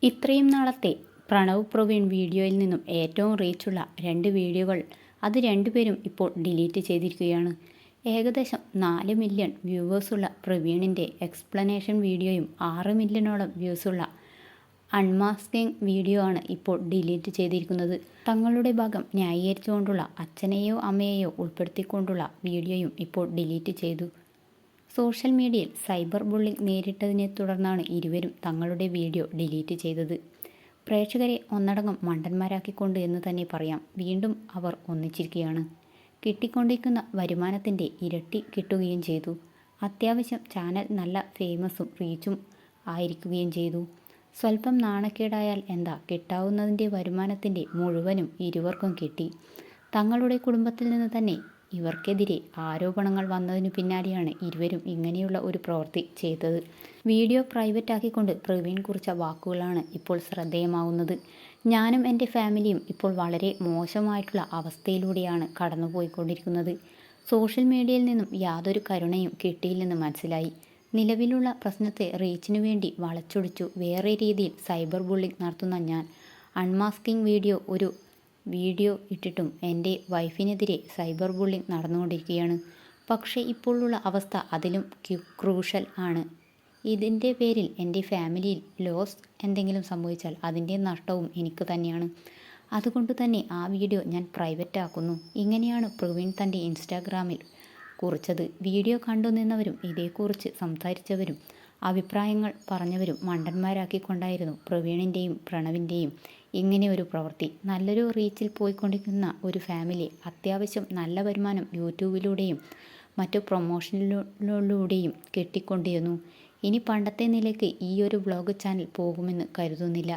ഇത്രയും നാളത്തെ പ്രണവ് പ്രവീൺ വീഡിയോയിൽ നിന്നും ഏറ്റവും റീച്ചുള്ള 2 വീഡിയോകൾ അത് രണ്ടുപേരും ഇപ്പോൾ ഡിലീറ്റ് ചെയ്തിരിക്കുകയാണ്. ഏകദേശം 4 മില്യൺ വ്യൂവേഴ്സുള്ള പ്രവീണിൻ്റെ എക്സ്പ്ലനേഷൻ വീഡിയോയും 6 മില്യണോളം വ്യൂസുള്ള അൺമാസ്കിംഗ് വീഡിയോ ആണ് ഇപ്പോൾ ഡിലീറ്റ് ചെയ്തിരിക്കുന്നത്. തങ്ങളുടെ ഭാഗം ന്യായീകരിച്ചുകൊണ്ടുള്ള അച്ഛനെയോ അമ്മയെയോ ഉൾപ്പെടുത്തിക്കൊണ്ടുള്ള വീഡിയോയും ഇപ്പോൾ ഡിലീറ്റ് ചെയ്തു. സോഷ്യൽ മീഡിയയിൽ സൈബർ ബുള്ളിംഗ് നേരിട്ടതിനെ തുടർന്നാണ് ഇരുവരും തങ്ങളുടെ വീഡിയോ ഡിലീറ്റ് ചെയ്തത്. പ്രേക്ഷകരെ ഒന്നടങ്കം മണ്ടന്മാരാക്കിക്കൊണ്ട് എന്ന് തന്നെ പറയാം. വീണ്ടും അവർ ഒന്നിച്ചിരിക്കുകയാണ്. കിട്ടിക്കൊണ്ടിരിക്കുന്ന വരുമാനത്തിൻ്റെ ഇരട്ടി കിട്ടുകയും ചെയ്തു. അത്യാവശ്യം ചാനൽ നല്ല ഫേമസും റീച്ചും ആയിരിക്കുകയും ചെയ്തു. സ്വല്പം നാണക്കേടായാൽ എന്താ, കിട്ടാവുന്നതിൻ്റെ വരുമാനത്തിൻ്റെ മുഴുവനും ഇരുവർക്കും കിട്ടി. തങ്ങളുടെ കുടുംബത്തിൽ നിന്ന് തന്നെ ഇവർക്കെതിരെ ആരോപണങ്ങൾ വന്നതിനു പിന്നാലെയാണ് ഇരുവരും ഇങ്ങനെയുള്ള ഒരു പ്രവൃത്തി ചെയ്തത്. വീഡിയോ പ്രൈവറ്റ് ആക്കിക്കൊണ്ട് പ്രവീൺ കുറിച്ച വാക്കുകളാണ് ഇപ്പോൾ ശ്രദ്ധേയമാവുന്നത്. ഞാനും എൻ്റെ ഫാമിലിയും ഇപ്പോൾ വളരെ മോശമായിട്ടുള്ള അവസ്ഥയിലൂടെയാണ് കടന്നുപോയിക്കൊണ്ടിരിക്കുന്നത്. സോഷ്യൽ മീഡിയയിൽ നിന്നും യാതൊരു കരുണയും കിട്ടിയില്ലെന്ന് മനസ്സിലായി. നിലവിലുള്ള പ്രശ്നത്തെ റീച്ചിനു വേണ്ടി വളച്ചൊടിച്ചു വേറെ രീതിയിൽ സൈബർ ബുള്ളിംഗ് നടത്തുന്ന ഞാൻ അൺമാസ്കിംഗ് വീഡിയോ ഇട്ടിട്ടും എൻ്റെ വൈഫിനെതിരെ സൈബർ ബുള്ളിംഗ് നടന്നുകൊണ്ടിരിക്കുകയാണ്. പക്ഷേ ഇപ്പോഴുള്ള അവസ്ഥ അതിലും ക്രൂഷ്യൽ ആണ്. ഇതിൻ്റെ പേരിൽ എൻ്റെ ഫാമിലിയിൽ ലോസ് എന്തെങ്കിലും സംഭവിച്ചാൽ അതിൻ്റെ നഷ്ടവും എനിക്ക് തന്നെയാണ്. അതുകൊണ്ട് തന്നെ ആ വീഡിയോ ഞാൻ പ്രൈവറ്റ് ആക്കുന്നു. ഇങ്ങനെയാണ് പ്രവീൺ തൻ്റെ ഇൻസ്റ്റാഗ്രാമിൽ കുറിച്ചത്. വീഡിയോ കണ്ടു നിന്നവരും ഇതേക്കുറിച്ച് സംസാരിച്ചവരും അഭിപ്രായങ്ങൾ പറഞ്ഞവരും മണ്ടന്മാരാക്കിക്കൊണ്ടായിരുന്നു പ്രവീണിൻ്റെയും പ്രണവിൻ്റെയും ഇങ്ങനെ ഒരു പ്രവൃത്തി. നല്ലൊരു റീച്ചിൽ പോയിക്കൊണ്ടിരിക്കുന്ന ഒരു ഫാമിലി അത്യാവശ്യം നല്ല വരുമാനം യൂട്യൂബിലൂടെയും മറ്റു പ്രൊമോഷനിലൂടെയും കിട്ടിക്കൊണ്ടിരുന്നു. ഇനി പണ്ടത്തെ നിലയ്ക്ക് ഈ ഒരു വ്ളോഗ് ചാനൽ പോകുമെന്ന് കരുതുന്നില്ല.